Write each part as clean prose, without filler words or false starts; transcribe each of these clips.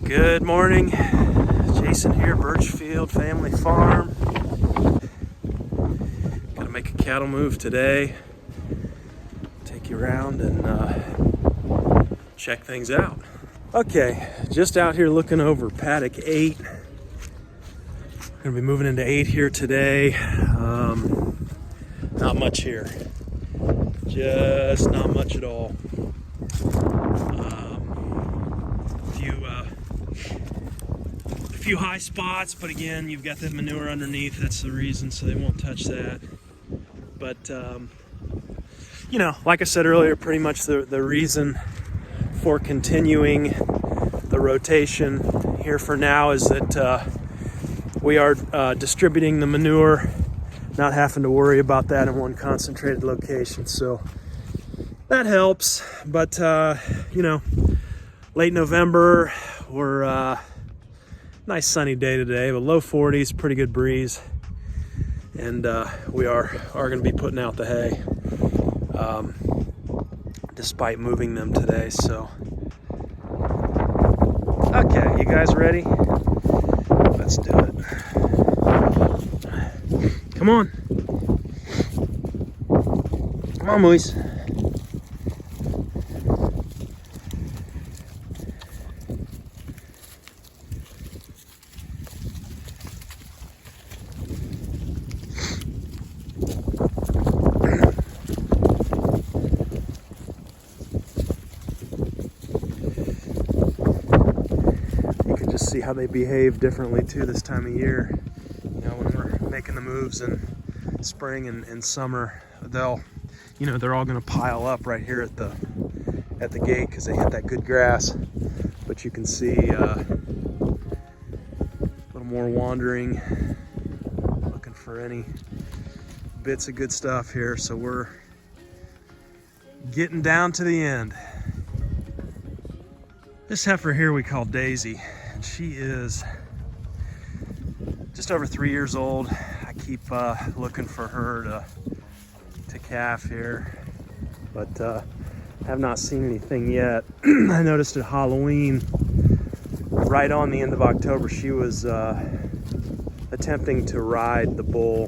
Good morning, Jason here, Birchfield Family Farm. Gotta make a cattle move today. Take you around and check things out. Okay, just out here looking over paddock 8. Gonna be moving into 8 here today. Not much here, just not much at all. Few high spots, but again, you've got the manure underneath. That's the reason, so they won't touch that. But like I said earlier, pretty much the reason for continuing the rotation here for now is that we are distributing the manure, not having to worry about that in one concentrated location. So that helps. But late November, we're nice sunny day today, but low 40s, pretty good breeze, and we are going to be putting out the hay despite moving them today. So okay, you guys ready? Let's do it. Come on, Moose. See how they behave differently too this time of year. When we're making the moves in spring and summer, they're all going to pile up right here at the gate because they hit that good grass. But you can see a little more wandering, looking for any bits of good stuff here. So we're getting down to the end. This heifer here we call Daisy. She is just over 3 years old. I keep looking for her to calf here, but have not seen anything yet. I noticed at Halloween, right on the end of October, she was attempting to ride the bull,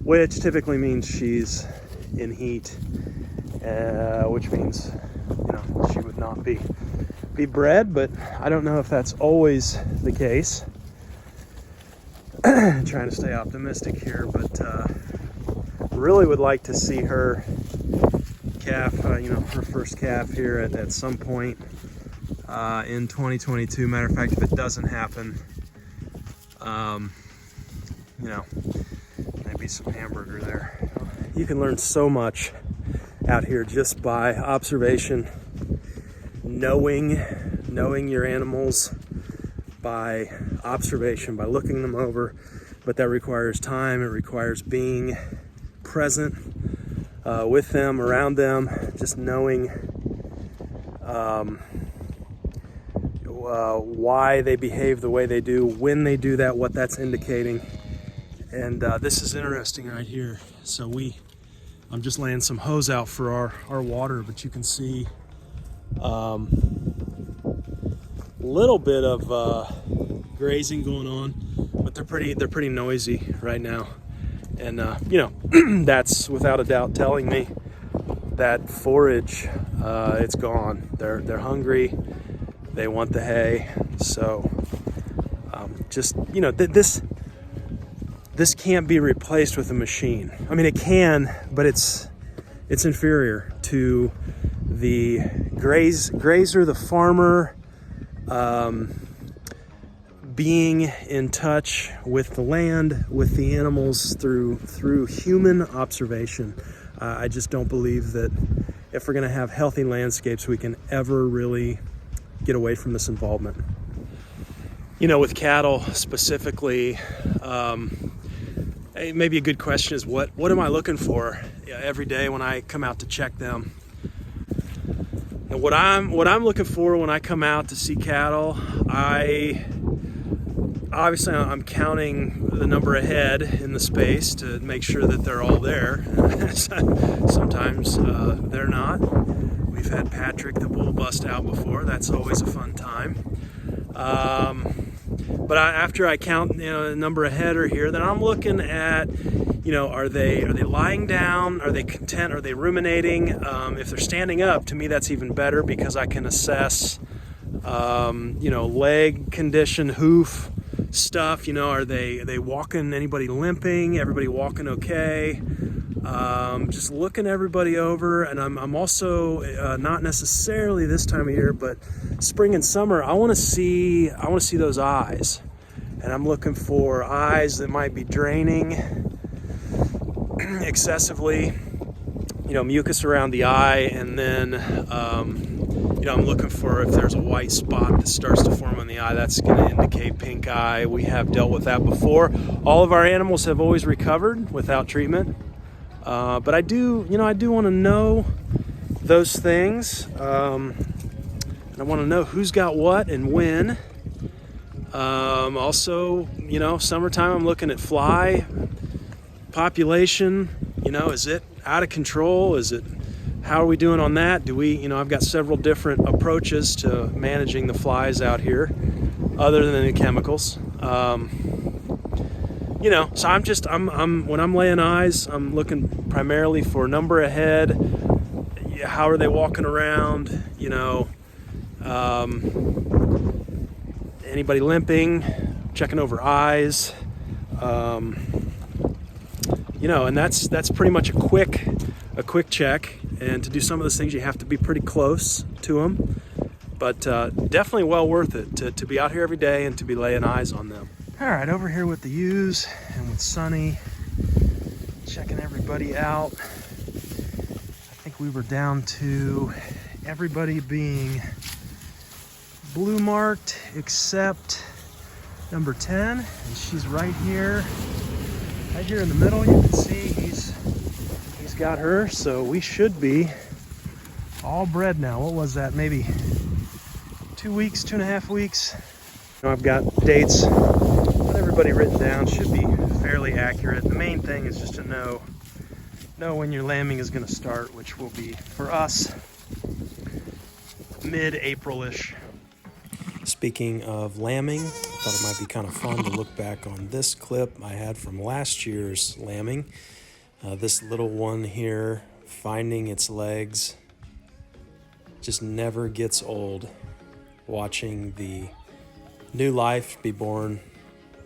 which typically means she's in heat, which means she would not be bred, but I don't know if that's always the case. Trying to stay optimistic here, but really would like to see her calf, her first calf here at some point in 2022. Matter of fact, if it doesn't happen, maybe some hamburger there. You can learn so much out here just by observation. Knowing your animals by observation, by looking them over, but that requires time. It requires being present with them, around them, just knowing why they behave the way they do, when they do that, what that's indicating. And this is interesting right here. So I'm just laying some hose out for our water, but you can see little bit of grazing going on, but they're pretty noisy right now, and that's without a doubt telling me that forage it's gone. They're hungry, they want the hay. So this can't be replaced with a machine. I mean, it can, but it's inferior to the grazer, the farmer, being in touch with the land, with the animals through human observation. I just don't believe that if we're going to have healthy landscapes, we can ever really get away from this involvement. With cattle specifically, maybe a good question is what am I looking for every day when I come out to check them? And what I'm looking for when I come out to see cattle, I'm counting the number of head in the space to make sure that they're all there. Sometimes they're not. We've had Patrick the bull bust out before. That's always a fun time. But after I count, the number of head are here, then I'm looking at, are they lying down? Are they content? Are they ruminating? If they're standing up, to me that's even better because I can assess, leg condition, hoof stuff. Are they walking? Anybody limping? Everybody walking okay? Just looking everybody over, and I'm also not necessarily this time of year, but spring and summer. I want to see those eyes, and I'm looking for eyes that might be draining excessively, mucus around the eye, and then I'm looking for if there's a white spot that starts to form on the eye. That's going to indicate pink eye. We have dealt with that before. All of our animals have always recovered without treatment. But I do want to know those things. And I want to know who's got what and when. Also, summertime, I'm looking at fly population. Is it out of control? How are we doing on that? I've got several different approaches to managing the flies out here, other than the chemicals. So I'm when I'm laying eyes, I'm looking primarily for number of head. How are they walking around? Anybody limping? Checking over eyes. And that's pretty much a quick check. And to do some of those things, you have to be pretty close to them. But definitely well worth it to be out here every day and to be laying eyes on them. All right, over here with the ewes and with Sunny, checking everybody out. I think we were down to everybody being blue marked except number 10, and she's right here in the middle. You can see he's got her, so we should be all bred now. What was that? Maybe 2 weeks, 2.5 weeks. I've got dates, not everybody written down, should be fairly accurate. The main thing is just to know when your lambing is going to start, which will be, for us, mid-April-ish. Speaking of lambing, I thought it might be kind of fun to look back on this clip I had from last year's lambing. This little one here, finding its legs, just never gets old. Watching the new life be born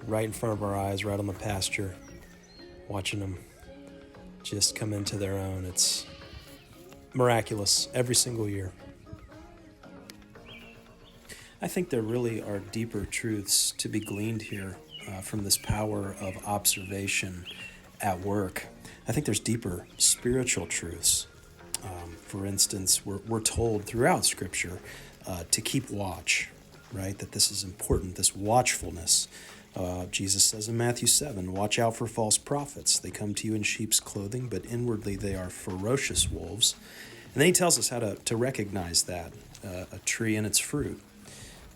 right in front of our eyes, right on the pasture, watching them just come into their own. It's miraculous every single year. I think there really are deeper truths to be gleaned here from this power of observation at work. I think there's deeper spiritual truths. For instance, we're told throughout Scripture to keep watch, right? That this is important, this watchfulness. Jesus says in Matthew 7, watch out for false prophets. They come to you in sheep's clothing, but inwardly they are ferocious wolves. And then he tells us how to recognize that, a tree and its fruit.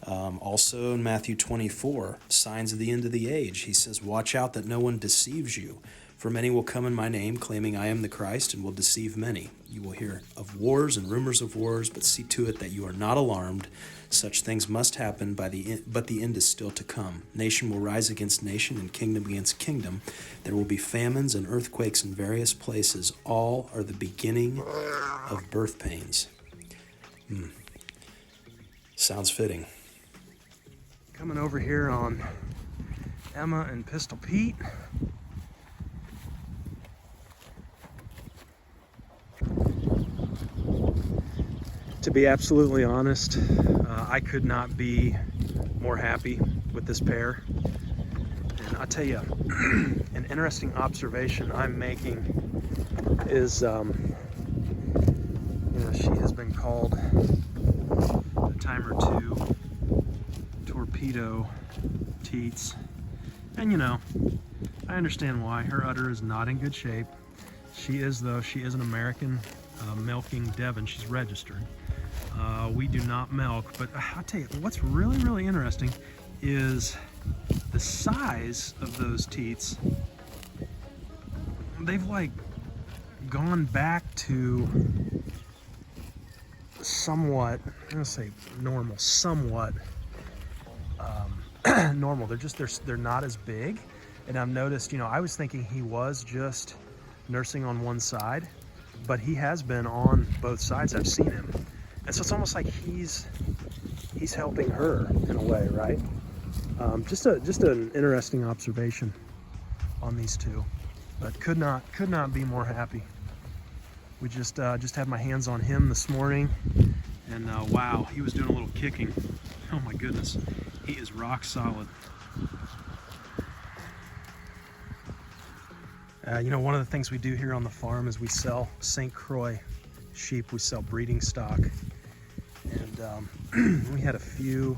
Also in Matthew 24, signs of the end of the age, he says, watch out that no one deceives you. For many will come in my name, claiming I am the Christ, and will deceive many. You will hear of wars and rumors of wars, but see to it that you are not alarmed. Such things must happen, but the end is still to come. Nation will rise against nation, and kingdom against kingdom. There will be famines and earthquakes in various places. All are the beginning of birth pains. Sounds fitting. Coming over here on Emma and Pistol Pete. To be absolutely honest, I could not be more happy with this pair. And I'll tell you, an interesting observation I'm making is, she has been called a time or two torpedo teats. And I understand why. Her udder is not in good shape. She is an American milking Devon. She's registered. We do not milk, but I'll tell you, what's really, really interesting is the size of those teats. They've like gone back to somewhat, I'm gonna say normal, somewhat. normal. They're not as big. And I've noticed, you know, I was thinking he was just nursing on one side, but he has been on both sides. I've seen him. And so it's almost like he's helping her in a way, right? Just an interesting observation on these two, but could not be more happy. We just had my hands on him this morning, and wow, he was doing a little kicking. Oh my goodness, he is rock solid. You know, one of the things we do here on the farm is we sell St. Croix sheep. We sell breeding stock, and we had a few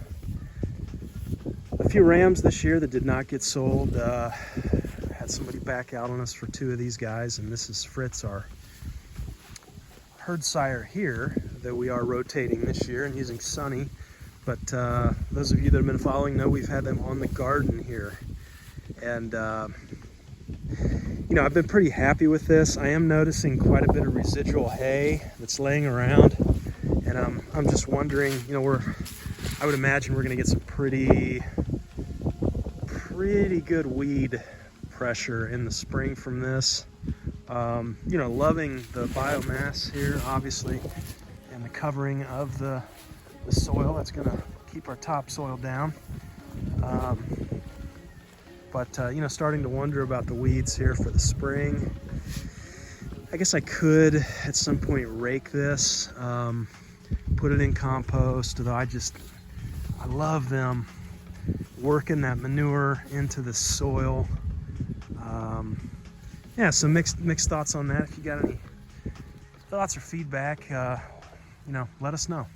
rams this year that did not get sold. Had somebody back out on us for 2 of these guys, and this is Fritz, our herd sire here that we are rotating this year and using Sunny. But those of you that have been following know we've had them on the garden here, and you know, I've been pretty happy with this. I am noticing quite a bit of residual hay that's laying around, and I'm just wondering, you know, I would imagine we're going to get some pretty good weed pressure in the spring from this. You know, loving the biomass here, obviously, and the covering of the soil. That's going to keep our topsoil down. But you know, starting to wonder about the weeds here for the spring. I guess I could at some point rake this, put it in compost, though I love them working that manure into the soil. Yeah, so mixed thoughts on that. If you got any thoughts or feedback, you know, let us know.